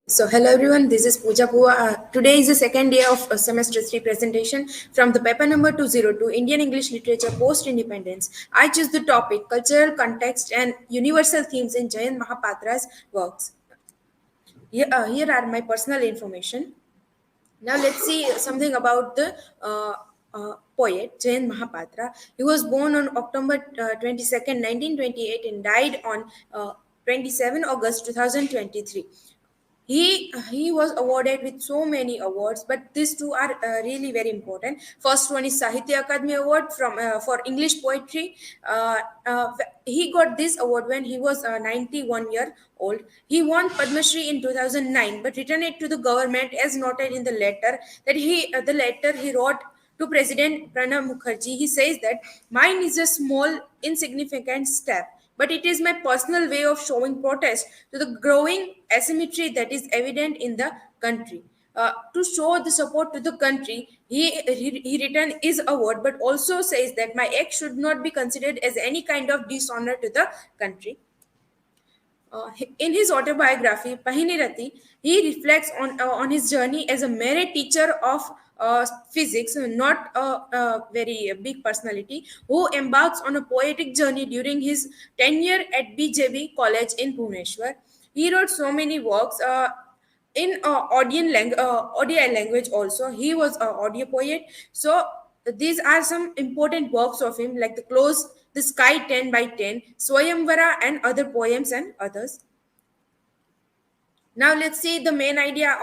So hello everyone, this is Pooja Pua. Today is the second day of semester 3 presentation from the paper number 202 Indian English Literature Post Independence. I choose the topic cultural context and universal themes in Jayant Mahapatra's works. Here are my personal information. Now let's see something about the poet Jayant Mahapatra. He was born on October 22nd, 1928 and died on 27 August 2023. He was awarded with so many awards, but these two are really very important. First one is Sahitya Akademi Award from for English poetry. He got this award when he was 91 year old. He won Padma Shri in 2009, but returned it to the government as noted in the letter that he wrote to President Pranab Mukherjee. He says that mine is a small, insignificant step, but it is my personal way of showing protest to the growing asymmetry that is evident in the country. To show the support to the country, he returned his award, but also says that my act should not be considered as any kind of dishonor to the country. In his autobiography, Pahinirati, he reflects on his journey as a merit teacher of physics, not a very big personality, who embarks on a poetic journey during his tenure at BJB College in Bhubaneswar. He wrote so many works. In audio language also he was an audio poet, so these are some important works of him like the close the sky 10 by 10 swayamvara and other poems and others. Now let's see the main idea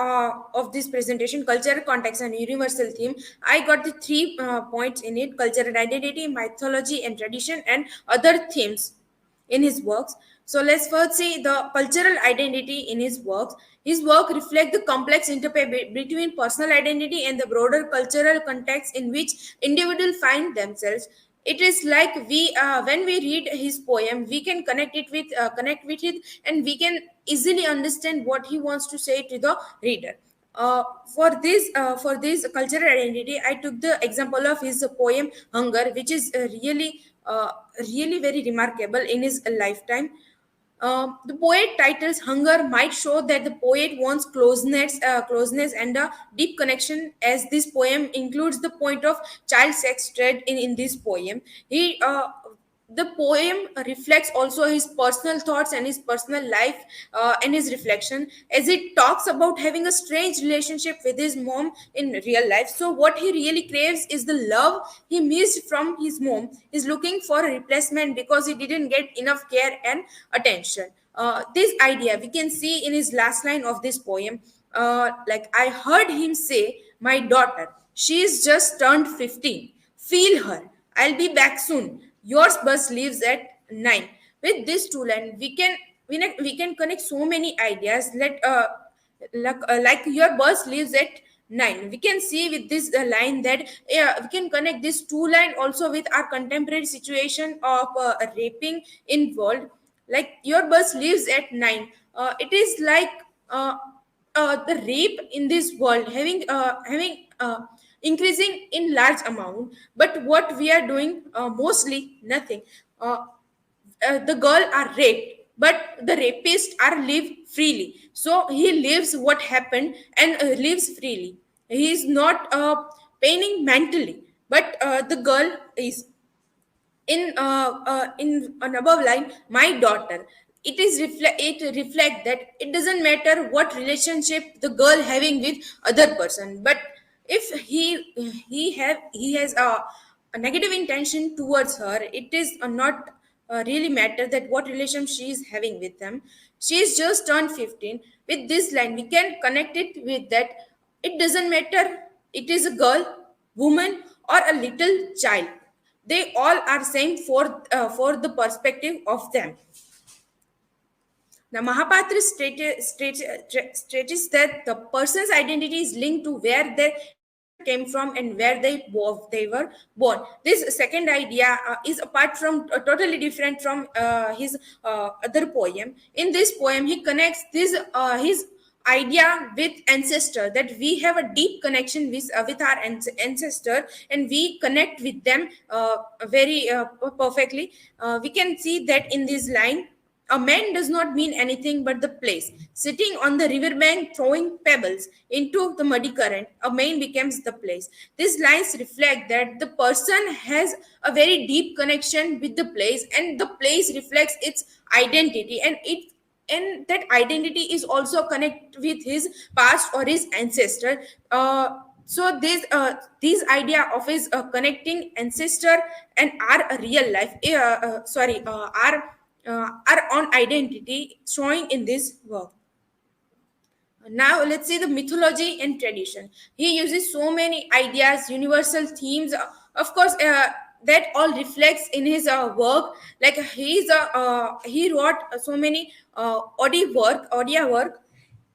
of this presentation: cultural context and universal theme. I got the three points in it: cultural identity, mythology and tradition, and other themes in his works. So let's first see the cultural identity in his works. His work reflect the complex interplay between personal identity and the broader cultural context in which individuals find themselves. It is like we when we read his poem, we can connect with it, and we can easily understand what he wants to say to the reader. For this cultural identity, I took the example of his poem Hunger, which is really very remarkable in his lifetime. The poet titles Hunger might show that the poet wants closeness and a deep connection, as this poem includes the point of child sex trade in this poem. The poem reflects also his personal thoughts and his personal life and his reflection, as it talks about having a strange relationship with his mom in real life. So what he really craves is the love he missed from his mom. He's looking for a replacement because he didn't get enough care and attention. This idea we can see in his last line of this poem. Like I heard him say, my daughter, she's just turned 15. Feel her. I'll be back soon. Yours bus leaves at 9. With this two line, we can connect so many ideas. Like your bus leaves at 9. We can see with this line that we can connect this two line also with our contemporary situation of raping involved. Like your bus leaves at 9. It is like uh, the rape in this world having increasing in large amount, but what we are doing, mostly nothing. The girl are raped, but the rapists are live freely, so he lives what happened and lives freely. He is not paining mentally, but the girl is in an above line, my daughter. It reflect that it doesn't matter what relationship the girl having with other person, but if he has a negative intention towards her, it is not really matter that what relationship she is having with them. She is just turned 15. With this line we can connect it with that it doesn't matter it is a girl, woman, or a little child. They all are same for the perspective of them. Now, Mahapatra states that the person's identity is linked to where their ancestor came from and where they were born. This second idea is apart from totally different from his other poem. In this poem, he connects this his idea with ancestor, that we have a deep connection with our ancestor, and we connect with them very perfectly. We can see that in this line, A man does not mean anything but the place. Sitting on the riverbank throwing pebbles into the muddy current, a man becomes the place. These lines reflect that the person has a very deep connection with the place, and the place reflects its identity, and that identity is also connect with his past or his ancestor. So this idea of his connecting ancestor and our real life our own identity showing in this work. Now let's see the mythology and tradition. He uses so many ideas, universal themes. Of course, that all reflects in his work. Like he wrote so many audio work,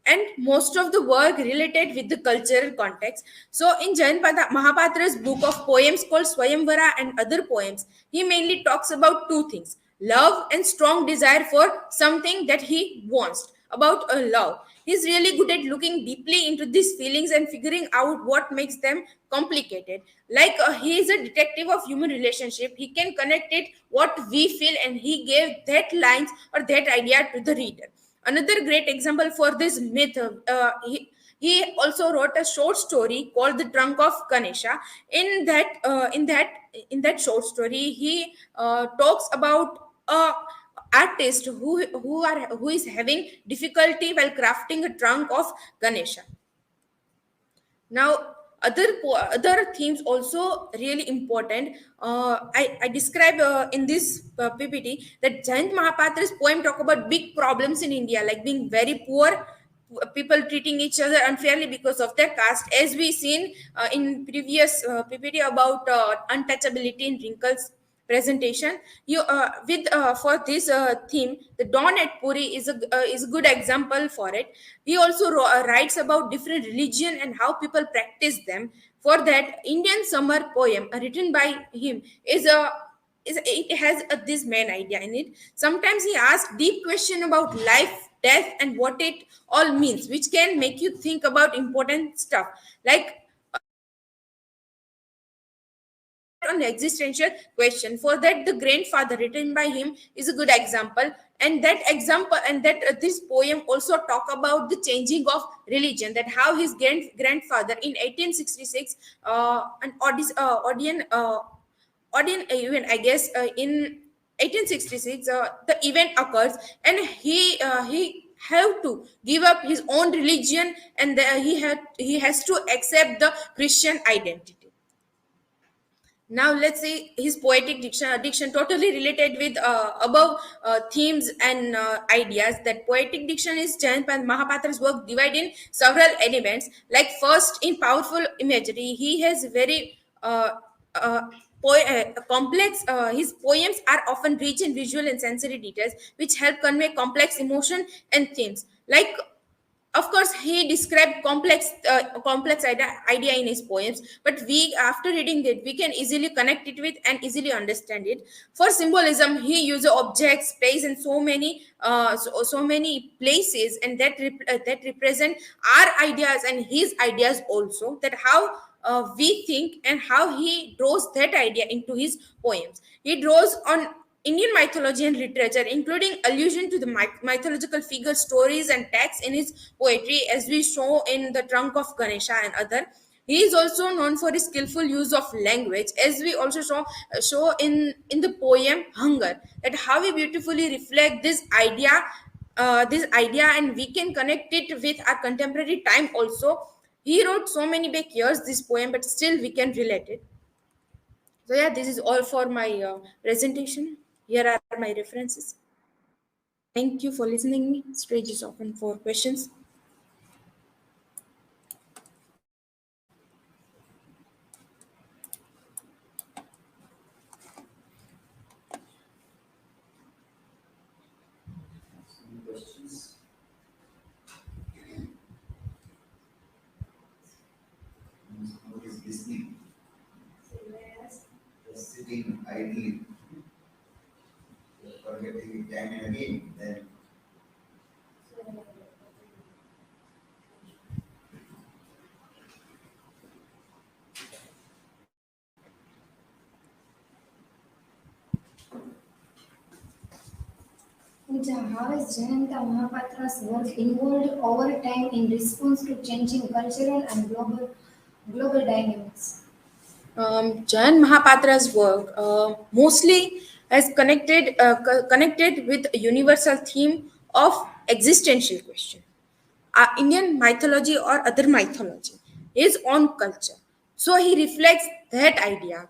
and most of the work related with the cultural context. So in Mahapatra's book of poems called Swayamvara and other poems, he mainly talks about two things: love and strong desire for something that he wants. About a love, he's really good at looking deeply into these feelings and figuring out what makes them complicated. Like he is a detective of human relationship. He can connect it what we feel, and he gave that lines or that idea to the reader. Another great example for this myth, he also wrote a short story called The Trunk of Ganesha. In that short story, he talks about a artist who is having difficulty while crafting a trunk of Ganesha. Now other themes also really important. I describe in this ppt that Jayant Mahapatra's poem talk about big problems in India, like being very poor, people treating each other unfairly because of their caste, as we seen in previous ppt about untouchability and wrinkles presentation. You with For this theme, the dawn at Puri is a good example for it. He also writes about different religion and how people practice them. For that, Indian summer poem written by him is it has this main idea in it. Sometimes he asks deep question about life, death, and what it all means, which can make you think about important stuff like on existential question. For that, the grandfather written by him is a good example. And that this poem also talk about the changing of religion, that how his grandfather in 1866 an audience event, I guess, in 1866 the event occurs, and he have to give up his own religion, and he has to accept the Christian identity. Now let's see his poetic diction totally related with above themes and ideas. That poetic diction is Jayant Mahapatra's work divided in several elements. Like first, in powerful imagery, he has very uh, complex. His poems are often rich in visual and sensory details, which help convey complex emotion and themes. Like, of course, he described complex idea in his poems, but we, after reading it, we can easily connect it with and easily understand it. For symbolism, he uses objects, space, and so many places, and that represent our ideas and his ideas also, that how we think and how he draws that idea into his poems. He draws on Indian mythology and literature, including allusion to the mythological figures, stories, and texts in his poetry, as we show in The Trunk of Ganesha and other. He is also known for his skillful use of language, as we also show in the poem Hunger, that how he beautifully reflect this idea, and we can connect it with our contemporary time also. He wrote so many back years this poem, but still we can relate it. So yeah, this is all for my presentation. Here are my references. Thank you for listening me. Stage is open for questions. Any questions? What is listening? Just sitting idly, forgetting it time and again. Then How has Jayanta Mahapatra's work evolved over time in response to changing cultural and global dynamics? Jayan Mahapatra's work mostly has connected with a universal theme of existential question. Indian mythology or other mythology is on culture. So he reflects that idea.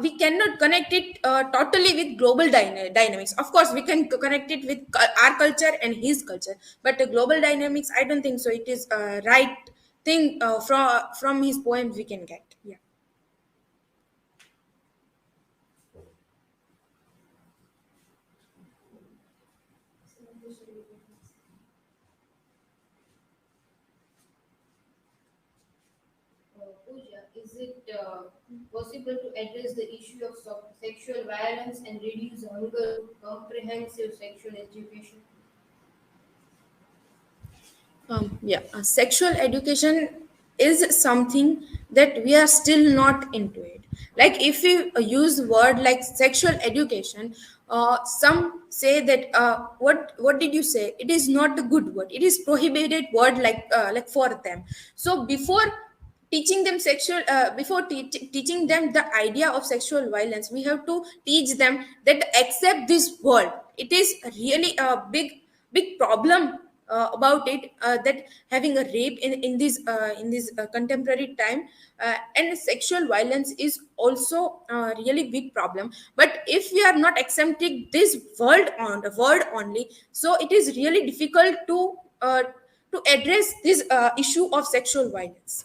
We cannot connect it totally with global dynamics. Of course, we can connect it with our culture and his culture, but the global dynamics, I don't think so. It is right thing from his poems we can get. Yeah. Pooja, is it possible to address the issue of sexual violence and reduce hunger through comprehensive sexual education? Sexual education is something that we are still not into it. Like if we use word like sexual education, some say that what did you say? It is not a good word. It is prohibited word like for them. So before teaching them before teaching them the idea of sexual violence, we have to teach them that accept this world. It is really a big problem about it, that having a rape in this contemporary time, and sexual violence is also a really big problem. But if we are not accepting this world on the word only, so it is really difficult to address this issue of sexual violence.